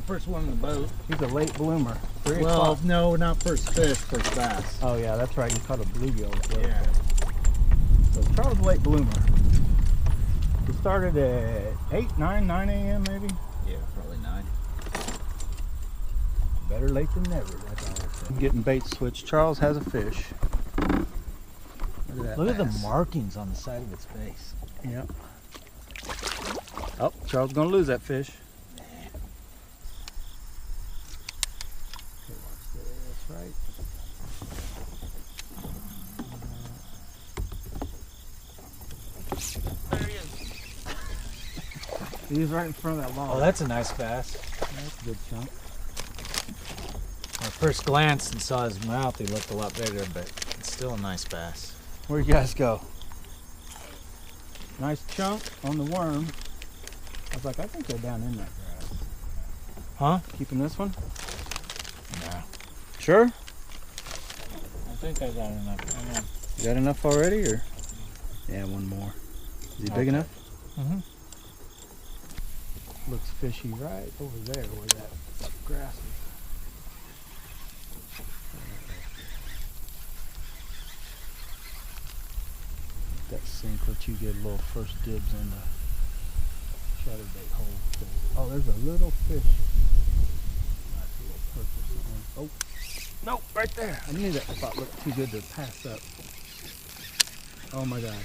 first one in the boat. He's a late bloomer. Well, no, not first fish, first bass. Oh yeah, that's right. You caught a bluegill. Yeah. So Charles late bloomer. We started at 8, 9 a.m. maybe. Yeah, probably 9. Better late than never. That's all I say. Getting bait switched. Charles has a fish. Look at the markings on the side of its face. Yep. Oh, Charles is gonna lose that fish. Okay, watch this, right? There he is. He's right in front of that log. Oh, that's a nice bass. That's a good chunk. When I first glanced and saw his mouth, he looked a lot bigger, but it's still a nice bass. Where'd you guys go? Nice chunk on the worm. I was like, I think they're down in that grass. Huh? Keeping this one? No. Sure? I think I got enough. You got enough already, or? Yeah, one more. Is he big enough? Mm-hmm. Looks fishy right over there where that grass is. That sink lets you get a little first dibs on the chatterbait hole. Oh, there's a little fish. Nice little purchase one. Oh, nope, right there. I knew that spot looked too good to pass up. Oh my God.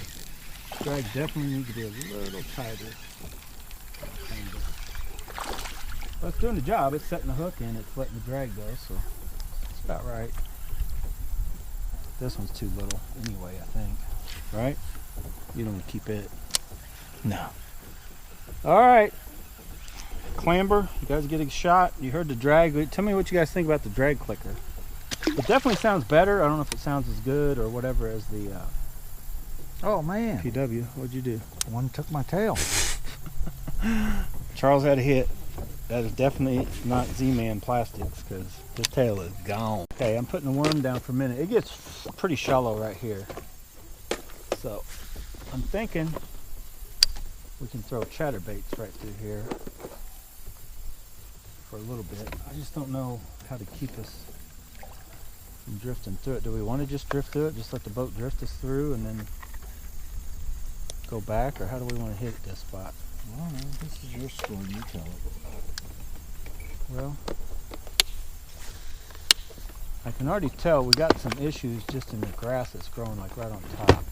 Drag definitely needs to be a little tighter. Well, it's doing the job. It's setting the hook in. It's letting the drag go, so it's about right. This one's too little anyway, I think. Right? You don't want to keep it. No. All right. Clamber. You guys get a shot. You heard the drag. Tell me what you guys think about the drag clicker. It definitely sounds better. I don't know if it sounds as good or whatever as the Oh man. PW. What'd you do? One took my tail. Charles had a hit. That is definitely not Z-Man Plastics because his tail is gone. Okay, I'm putting the worm down for a minute. It gets pretty shallow right here. So I'm thinking we can throw chatterbaits right through here for a little bit. I just don't know how to keep us from drifting through it. Do we want to just drift through it? Just let the boat drift us through and then go back? Or how do we want to hit this spot? Well, no, this is your score. You tell it. Well, I can already tell we got some issues just in the grass that's growing like right on top.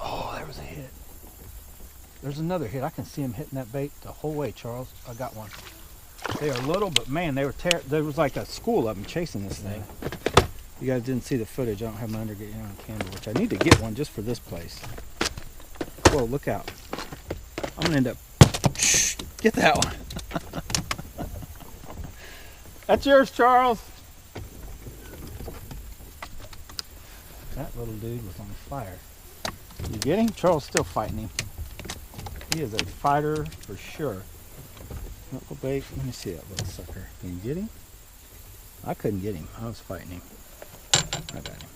Oh, there was a hit. There's another hit. I can see him hitting that bait the whole way, Charles. I got one. They are little, but man, they were there was like a school of them chasing this thing. You guys didn't see the footage. I don't have my undergear on camera, which I need to get one just for this place. Whoa, look out. I'm gonna end up, get that one. That's yours, Charles. That little dude was on fire. You get him? Charles still fighting him. He is a fighter for sure. Knuckle bait. Let me see that little sucker. Can you get him? I couldn't get him. I was fighting him. I got him.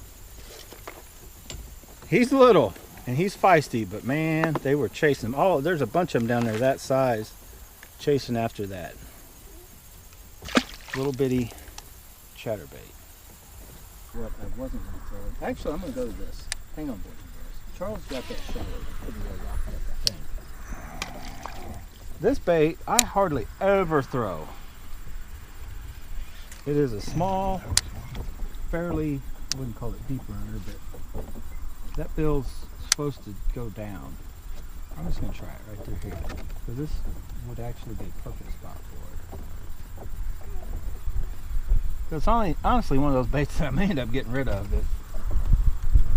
He's little and he's feisty, but man, they were chasing him. Oh, there's a bunch of them down there that size chasing after that little bitty chatterbait. What I wasn't going to throw. Actually, I'm going to go to this. Hang on, boys and girls. Charles got that shallow. This bait, I hardly ever throw. It is a small, fairly, I wouldn't call it deep runner, but that bill's supposed to go down. I'm just going to try it right through here. So this would actually be a perfect spot for it. It's honestly one of those baits that I may end up getting rid of if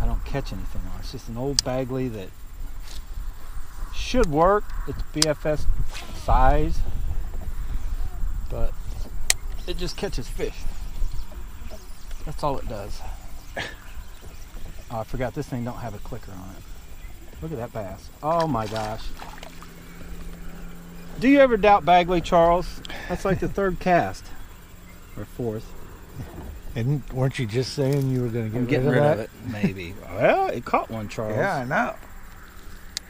I don't catch anything on. It's just an old bagley that should work. It's BFS size, but it just catches fish. That's all it does. Oh, I forgot this thing don't have a clicker on it. Look at that bass. Oh my gosh. Do you ever doubt bagley, Charles? That's like the third cast or fourth. And weren't you just saying you were going to get rid of it? Maybe. Well, it caught one, Charles. Yeah, I know.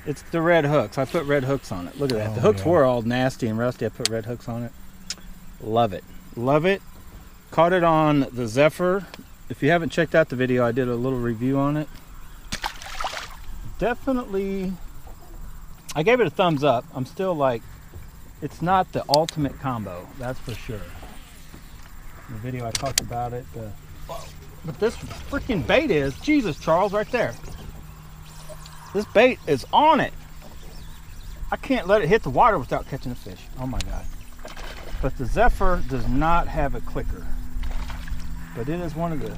It's the red hooks. I put red hooks on it. Look at that. The hooks were all nasty and rusty. I put red hooks on it. Love it. Love it. Caught it on the Zephyr. If you haven't checked out the video, I did a little review on it. Definitely, I gave it a thumbs up. I'm still like, it's not the ultimate combo, that's for sure. In the video I talked about it. But this freaking bait is, Jesus, Charles, right there. This bait is on it. I can't let it hit the water without catching a fish. Oh my God. But the Zephyr does not have a clicker. But it is one of the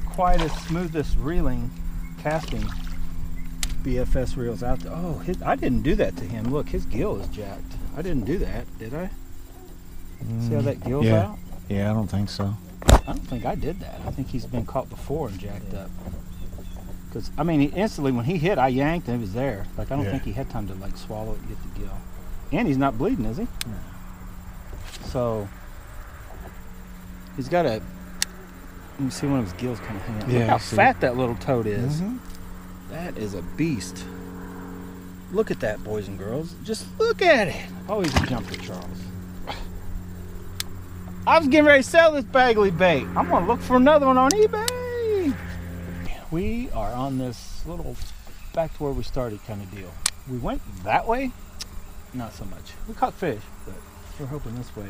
quietest, smoothest reeling, casting BFS reels out there. Oh, I didn't do that to him. Look, his gill is jacked. I didn't do that, did I? See how that gill's out? Yeah, I don't think so. I don't think I did that. I think he's been caught before and jacked up. Because, I mean, instantly when he hit, I yanked and it was there. Like, I don't think he had time to, like, swallow it and get the gill. And he's not bleeding, is he? No. So, he's got a, let me see one of his gills kind of hanging out. Yeah, Look how fat that little toad is. That is a beast. Look at that, boys and girls. Just look at it. Oh, he's a jumper, Charles. I was getting ready to sell this Bagley bait. I'm going to look for another one on eBay. We are on this little back to where we started kind of deal. We went that way, not so much. We caught fish, but we're hoping this way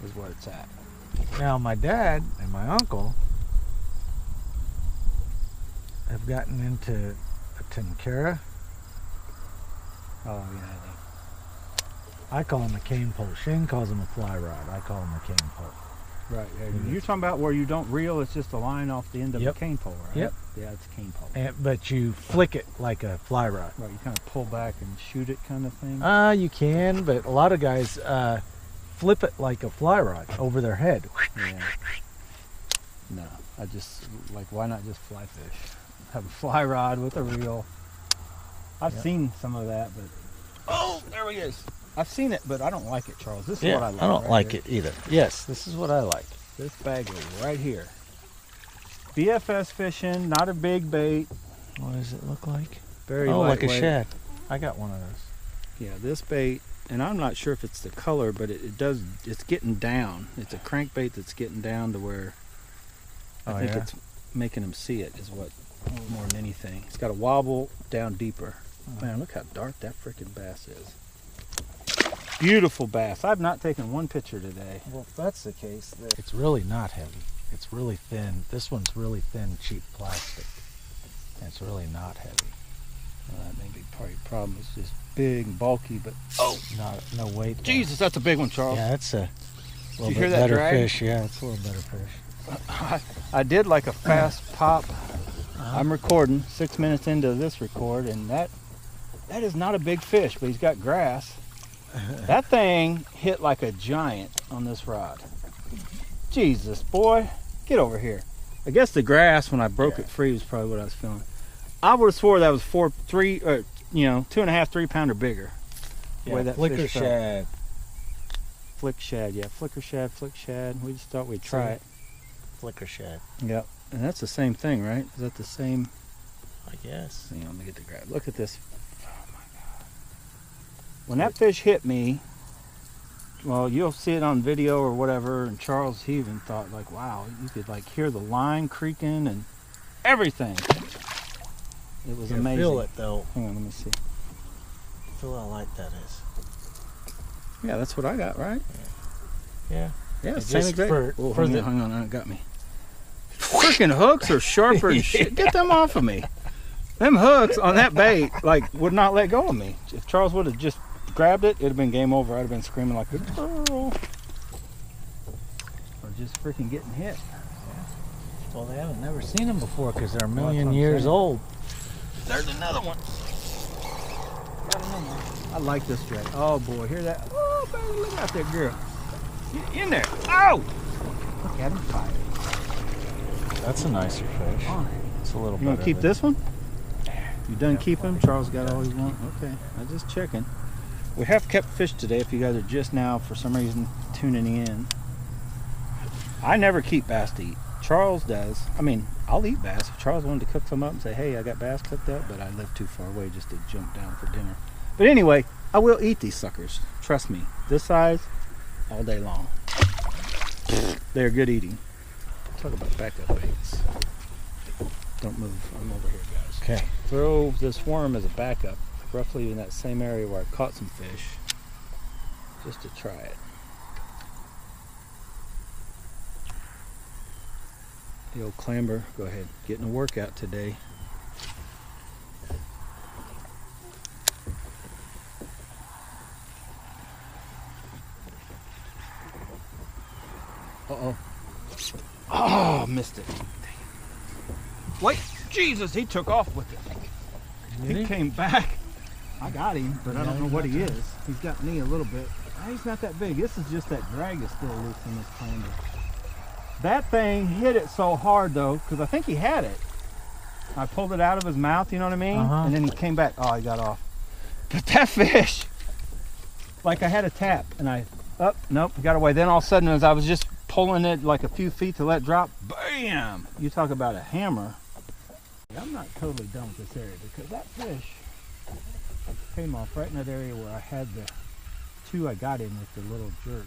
is where it's at. Now my dad and my uncle have gotten into a tenkara. Oh yeah. I call him a cane pole. Shane calls him a fly rod. I call him a cane pole. Right. You're talking about where you don't reel, it's just a line off the end of a cane pole, right? Yep. Yeah, it's a cane pole. But you flick it like a fly rod. Right, you kind of pull back and shoot it kind of thing? You can, but a lot of guys flip it like a fly rod over their head. Yeah. No, I just, like, why not just fly fish? Have a fly rod with a reel. I've seen some of that, but... Oh, there he is. I've seen it, but I don't like it, Charles. This is what I like. I don't like it either. Yes, this is what I like. This Bagley right here. BFS fishing, not a big bait. What does it look like? Very like lightweight. a shad. I got one of those. Yeah, this bait, and I'm not sure if it's the color, but it's getting down. It's a crankbait that's getting down to where I think it's making them see it is what, more than anything. It's got a wobble down deeper. Man, look how dark that freaking bass is. Beautiful bass. I've not taken one picture today. Well, if that's the case, then it's really not heavy. It's really thin. This one's really thin, cheap plastic. And it's really not heavy. Well, that may be part of the problem. It's just big and bulky, but no weight there. Jesus, that's a big one, Charles. Yeah, that's a little hear bit that better drag? fish. Yeah, it's a little better fish. I did like a fast pop. I'm recording 6 minutes into this record, and that is not a big fish, but he's got grass. That thing hit like a giant on this rod. Jesus, boy, get over here. I guess the grass when I broke it free was probably what I was feeling. I would have swore that was 2.5, 3 pounder bigger. The way that flicker fish felt. shad. Flick shad, yeah, flick shad. We just thought we'd try it. Flicker shad. Yep, and that's the same thing, right? Is that the same? I guess. Hang on, let me get the grab. Look at this. Oh my God. When that fish hit me, well, you'll see it on video or whatever, and Charles, he even thought like, wow, you could like hear the line creaking and everything. It was amazing. Feel it though. Hang on, let me see. Feel how light that is. Yeah, that's what I got, right? Yeah. Yeah, It's same just exact. for Hang on, it got me. Freaking hooks are sharper than shit. Get them off of me. Them hooks on that bait, like, would not let go of me. If Charles would have just grabbed it, it'd have been game over. I'd have been screaming like a girl. Or just freaking getting hit. Yeah. Well, they haven't never seen them before because they're a Well, million that's what I'm years saying. old. There's another one. Got another one. I like this drag. Oh boy, hear that? Oh baby, look out there, girl. Get in there. Oh! Look at him fight. That's a nicer fish. It's a little better. You want to keep than- this one? You done keeping him? Charles got all he wants? Okay, I'm just checking. We have kept fish today if you guys are just now, for some reason, tuning in. I never keep bass to eat. Charles does. I mean, I'll eat bass. If Charles wanted to cook some up and say, hey, I got bass cooked up, but I live too far away just to jump down for dinner. But anyway, I will eat these suckers. Trust me. This size, all day long. They're good eating. Talk about backup baits. Don't move. I'm over here, guys. Okay. Throw this worm as a backup, roughly in that same area where I caught some fish, just to try it. The old clamber, go ahead, getting a workout today. Uh-oh. Oh, missed it. Wait, Jesus, he took off with it. He came back. I got him, but I don't know what he is. He's got me a little bit. He's not that big. This is just that drag is still loose in this clamber. That thing hit it so hard though, because I think he had it. I pulled it out of his mouth, you know what I mean? And then he came back. Oh, he got off. But that fish, like I had a tap and I, nope, got away. Then all of a sudden, as I was just pulling it like a few feet to let drop, bam! You talk about a hammer. I'm not totally done with this area because that fish came off right in that area where I had the two I got in with the little jerk.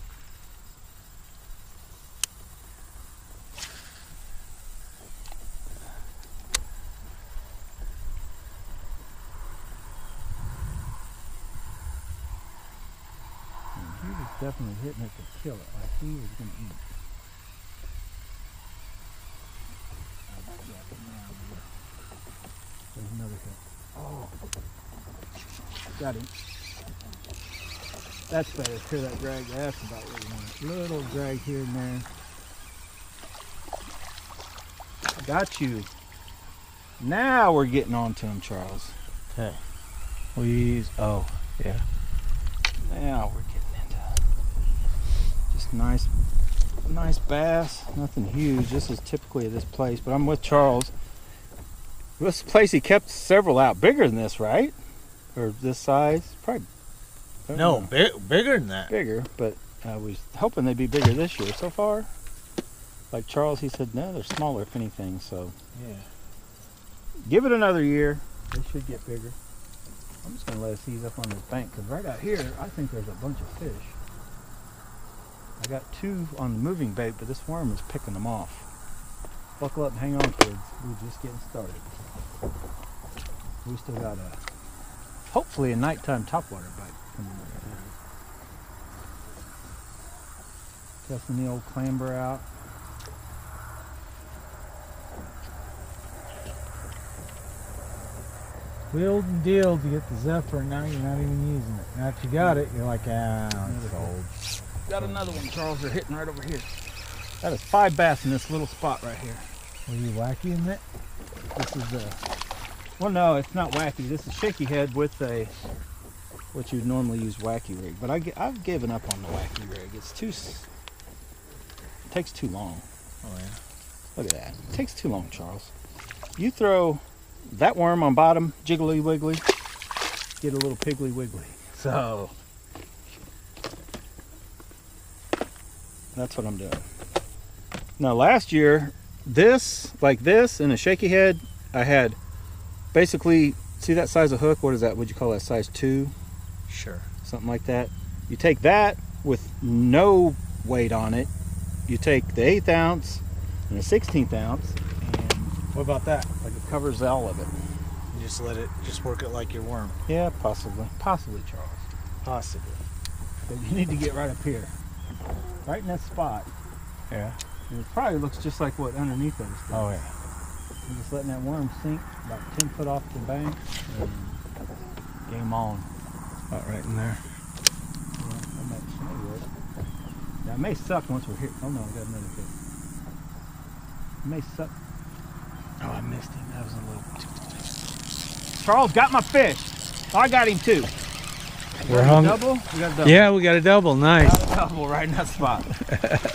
And he was definitely hitting it to kill it, like he was going to eat. There's another hit. Oh, got him. That's better. Clear that drag. That's about what we want. Little drag here and there. Got you. Now we're getting on to him, Charles. Okay. Please. Oh, yeah. Now we're getting into just nice bass. Nothing huge. This is typically this place, but I'm with Charles. This place he kept several out bigger than this, right? Or this size? Probably. No, bigger than that. Bigger, but I was hoping they'd be bigger this year. So far, like Charles, he said, no, they're smaller if anything. So yeah, give it another year. They should get bigger. I'm just gonna let us ease up on this bank because right out here, I think there's a bunch of fish. I got two on the moving bait, but this worm is picking them off. Buckle up and hang on, kids. We're just getting started. We still got hopefully a nighttime topwater bite coming up. Testing the old clamber out. Wheeled and dealed to get the Zephyr, and now you're not even using it. Now that you got it, you're like, it's old. Got another one, Charles. They're hitting right over here. That is 5 bass in this little spot right here. Were you wacky in it? This is well, no, it's not wacky. This is shaky head with a what you'd normally use wacky rig. But I've given up on the wacky rig. It takes too long. Oh yeah. Look at that. It takes too long, Charles. You throw that worm on bottom, jiggly wiggly, get a little piggly wiggly. So that's what I'm doing. Now last year, like this and a shaky head, I had basically, see that size of hook? What is that? Would you call that size 2? Sure. Something like that. You take that with no weight on it. You take the 1/8 ounce and a 1/16 ounce, and What about that? like it covers all of it. You just work it like your worm. Yeah, possibly. Possibly, Charles. Possibly. But you need to get right up here. Right in that spot. Yeah. And it probably looks just like what underneath of us does. Oh yeah. I'm just letting that worm sink about 10 foot off the bank, and game on. About right in there. Yeah, that may work. Now it may suck once we're here. Oh no, I got another fish. It may suck. Oh, I missed him. That was a little. Charles got my fish. Oh, I got him too. We're hung. Double? We got a double. Yeah, we got a double. Nice. Got a double right in that spot.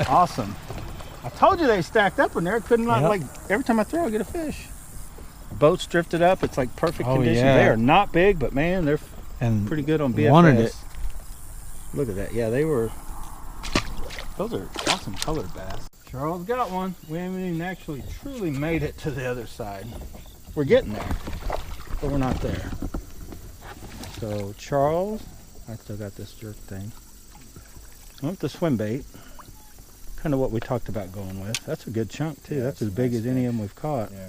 Awesome. I told you they stacked up in there. Couldn't like every time I throw, I get a fish. Boat's drifted up. It's like perfect condition. Yeah. They are not big, but man, they're pretty good on BFS. Wanted it. Look at that. Yeah, they were. Those are awesome colored bass. Charles got one. We haven't even actually truly made it to the other side. We're getting there, but we're not there. So Charles, I still got this jerk thing. I went with the swim bait. Kind of what we talked about going with. That's a good chunk too. Yeah, that's as big as any of them we've caught. Yeah.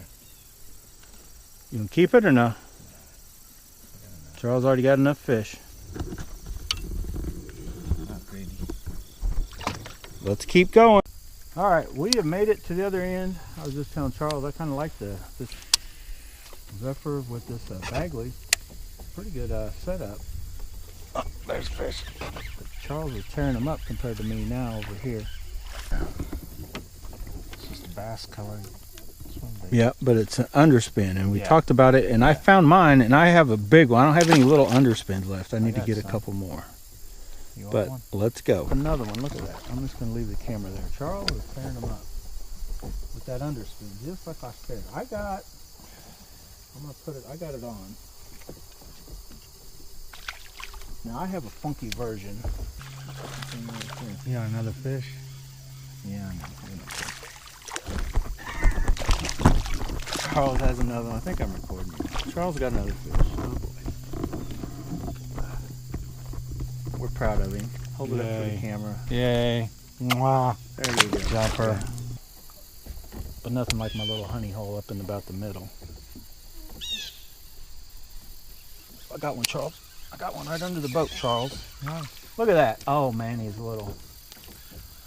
You can keep it or no? Charles already got enough fish. Not greedy. Let's keep going. All right, we have made it to the other end. I was just telling Charles I kind of like this Zephyr with this bagley. Pretty good setup. Oh, there's fish. Charles is tearing them up compared to me now over here. It's just a bass colored swim bait. Yeah, but it's an underspin, and we talked about it, and I found mine, and I have a big one. I don't have any little underspins left. I need to get a couple more. But let's go. Another one. Look at that. I'm just going to leave the camera there. Charles is tearing them up with that underspin, just like I said. I got it on. Now I have a funky version. You got another fish? Yeah, I know. Charles has another one. I think I'm recording you. Charles got another fish. Oh boy. We're proud of him. Hold it up for the camera. Yay. Mwah. There you go. Jumper. But nothing like my little honey hole up in about the middle. I got one, Charles. I got one right under the boat, Charles. Nice. Look at that. Oh man, he's little.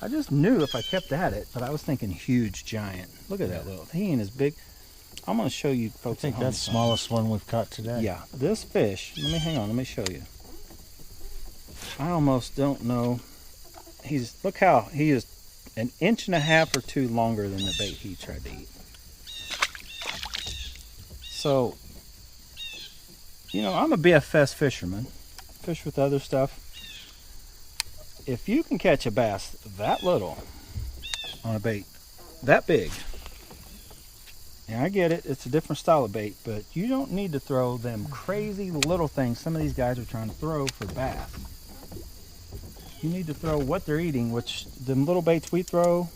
I just knew if I kept at it, but I was thinking huge giant. Look at that little. He ain't as big. I'm going to show you folks. I think that's the smallest one we've caught today. Yeah, this fish. Hang on. Let me show you. I almost don't know. Look how he is an inch and a half or two longer than the bait he tried to eat. So, you know, I'm a BFS fisherman. Fish with other stuff. If you can catch a bass that little on a bait that big, and I get it, it's a different style of bait, but you don't need to throw them crazy little things some of these guys are trying to throw for bass. You need to throw what they're eating, which them little baits we throw,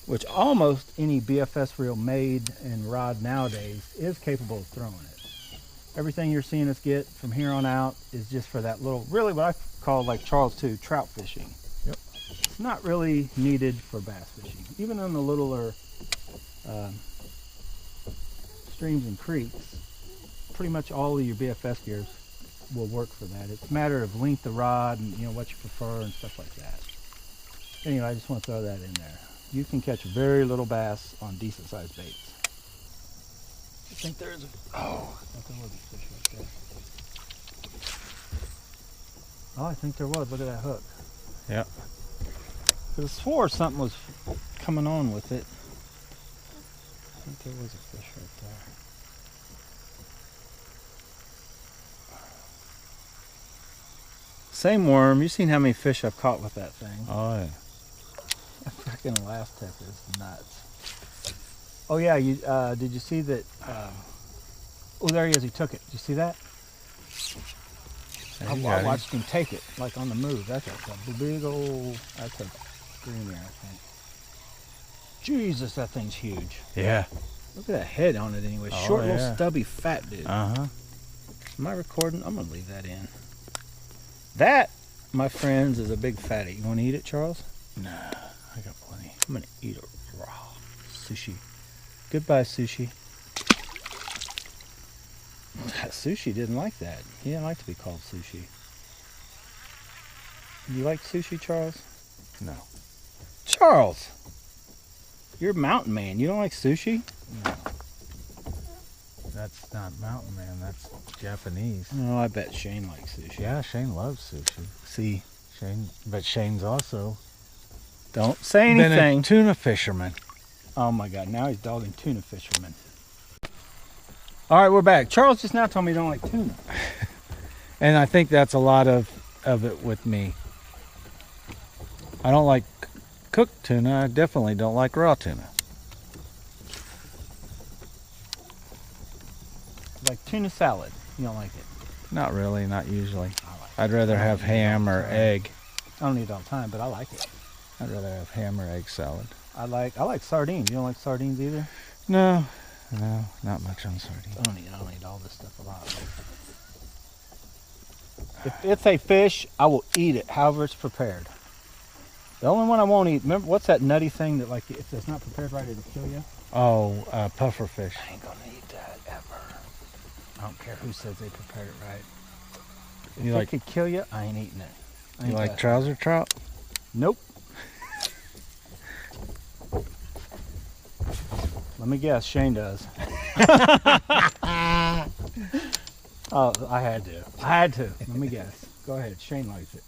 which almost any BFS reel made and rod nowadays is capable of throwing it. Everything you're seeing us get from here on out is just for that little, really what I call, like Charles too, trout fishing. Yep. It's not really needed for bass fishing. Even on the littler streams and creeks, pretty much all of your BFS gears will work for that. It's a matter of length of rod and you know what you prefer and stuff like that. Anyway, I just want to throw that in there. You can catch very little bass on decent sized baits. I think there's a there was a fish right there. Oh, I think there was. Look at that hook. Yep. I swore something was coming on with it. I think there was a fish right there. Same worm. You've seen how many fish I've caught with that thing. Oh yeah. That fucking last tip is nuts. Oh yeah, you did you see that? Oh, there he is. He took it. Did you see that? I watched him take it, like on the move. That's a big old. That's a screamer, I think. Jesus, that thing's huge. Yeah. Look at that head on it anyway. Short, little, stubby, fat dude. Uh-huh. Am I recording? I'm gonna leave that in. That, my friends, is a big fatty. You want to eat it, Charles? Nah, I got plenty. I'm gonna eat it raw. Sushi. Goodbye, sushi. Sushi didn't like that. He didn't like to be called sushi. You like sushi, Charles? No. Charles! You're a mountain man. You don't like sushi? No. That's not mountain man. That's Japanese. No, I bet Shane likes sushi. Yeah, Shane loves sushi. See? But Shane's also Don't say anything. been a tuna fisherman. Oh my God, now he's dogging tuna fishermen. All right, we're back. Charles just now told me he don't like tuna. And I think that's a lot of it with me. I don't like cooked tuna. I definitely don't like raw tuna. Like tuna salad. You don't like it? Not really, not usually. I like it. I'd rather have ham or egg. I don't eat it all the time, but I like it. I'd rather have ham or egg salad. I like sardines. You don't like sardines either? No, not much on sardines. I don't eat all this stuff a lot. If it's a fish, I will eat it however it's prepared. The only one I won't eat, remember, what's that nutty thing that, like, if it's not prepared right, it'll kill you? Oh, puffer fish. I ain't gonna eat that ever. I don't care who says they prepared it right. If it could kill you, I ain't eating it. You like trouser trout? Nope. Let me guess, Shane does. Oh, I had to. Let me guess. Go ahead, Shane likes it.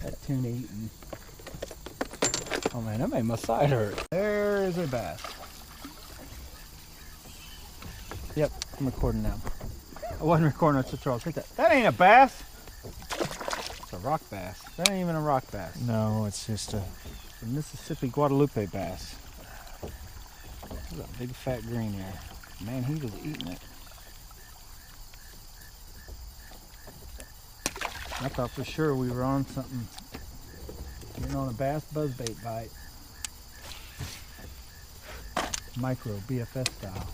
That tuna eating. Oh man, that made my side hurt. There is a bass. Yep, I'm recording now. I wasn't recording, that's a troll. Take that. That ain't a bass. It's a rock bass. That ain't even a rock bass. No, it's just a Mississippi Guadalupe bass. Look at that big fat green there. Man, he was eating it. I thought for sure we were on something. Getting on a bass buzzbait bite. Micro BFS style.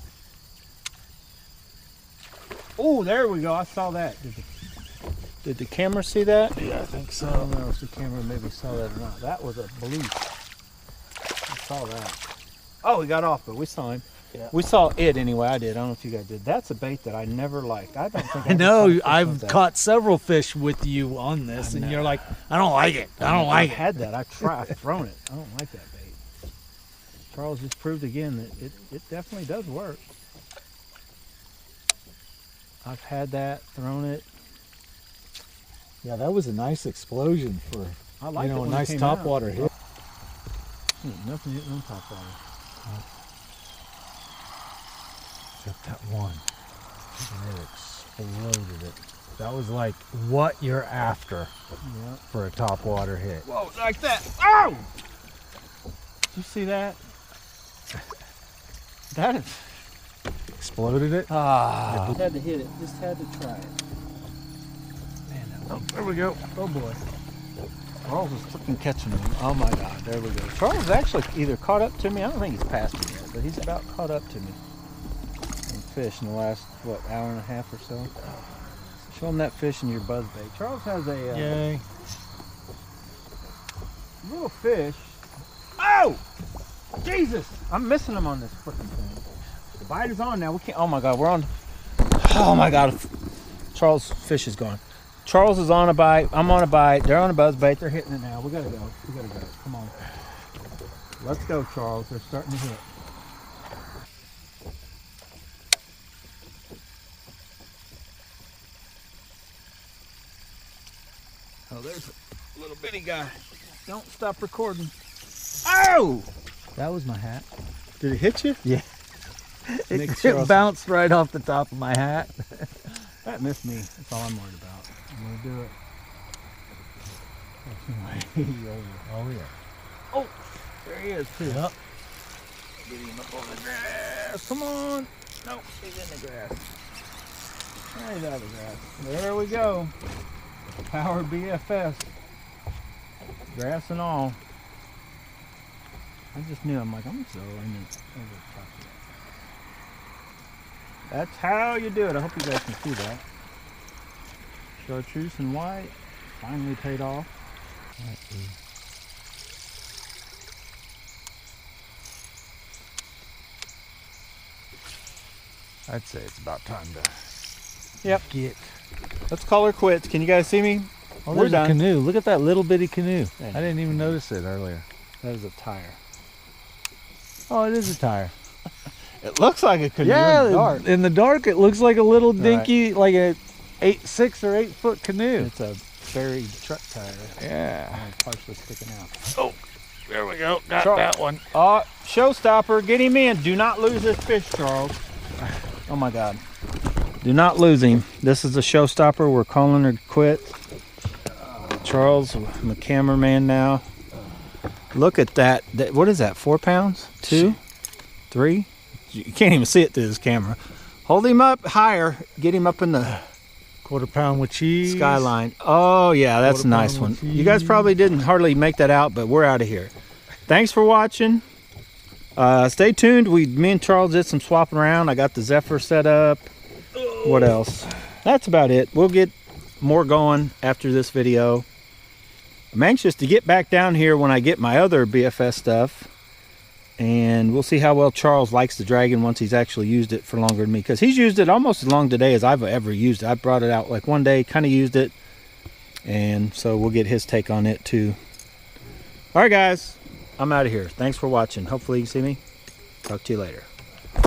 Oh, there we go. I saw that. Did the camera see that? Yeah, I think so. I don't know if the camera maybe saw that or not. That was a bloof. I saw that. Oh, he got off, but we saw him. Yeah. We saw it anyway. I did. I don't know if you guys did. That's a bait that I never liked. I don't think I know. I've caught several fish with you on this, and you're like, I don't like it. I don't like it. I had that. I've thrown it. I don't like that bait. Charles just proved again that it definitely does work. I've had that, thrown it. Yeah, that was a nice explosion for, I like a nice topwater hit. Nothing hitting on topwater. Except that one. And it exploded it. That was like what you're after for a topwater hit. Whoa, like that. Oh! Did you see that? That is... Exploded it? Ah. Had to hit it. Just had to try it. Man, that There we go. Oh boy. Charles is freaking catching him. Oh my God, there we go. Charles is actually either caught up to me. I don't think he's passed me yet, but he's about caught up to me. And fish in the last, what, hour and a half or so. Show him that fish in your buzzbait. Charles has a Yay. little fish. Oh! Jesus! I'm missing him on this freaking thing. The bite is on now. We can't. Oh my God, we're on. Oh my God. Charles' fish is gone. Charles is on a bite. I'm on a bite. They're on a buzzbait. They're hitting it now. We gotta go. We gotta go. Come on. Let's go, Charles. They're starting to hit. Oh, there's a little bitty guy. Don't stop recording. Oh! That was my hat. Did it hit you? Yeah. It bounced right off the top of my hat. That missed me. That's all I'm worried about. I'm gonna do it. Oh yeah. Oh, there he is too. Yep. Get him up on the grass. Come on. Nope, he's in the grass. He's out of the grass. There we go. Powered BFS. Grass and all. I just knew. I'm like, I'm so in it. That's how you do it. I hope you guys can see that. Chartreuse and white finally paid off. I'd say it's about time to get. Let's call her quits. Can you guys see me? Oh, we're there's done. a canoe. Look at that little bitty canoe. I didn't even notice it earlier. That is a tire. Oh, it is a tire. It looks like a canoe yeah, in the dark. In the dark, it looks like a little dinky, like a 6 or 8 foot canoe. It's a buried truck tire. Yeah. Partially sticking out. Oh, there we go. Got that one. Showstopper, get him in. Do not lose this fish, Charles. Oh my God. Do not lose him. This is a showstopper. We're calling her quits. Charles, I'm a cameraman now. Look at that. What is that? 4 pounds? 2? 3? You can't even see it through this camera. Hold him up higher. Get him up in the Quarter pound with cheese. Skyline. Oh yeah, that's a nice one. You guys probably didn't hardly make that out, but we're out of here. Thanks for watching. Stay tuned. Me and Charles did some swapping around. I got the Zephyr set up. What else? That's about it. We'll get more going after this video. I'm anxious to get back down here when I get my other BFS stuff. And we'll see how well Charles likes the Dragon once he's actually used it for longer than me. Because he's used it almost as long today as I've ever used it. I brought it out like one day, kind of used it. And so we'll get his take on it too. All right, guys. I'm out of here. Thanks for watching. Hopefully you can see me. Talk to you later.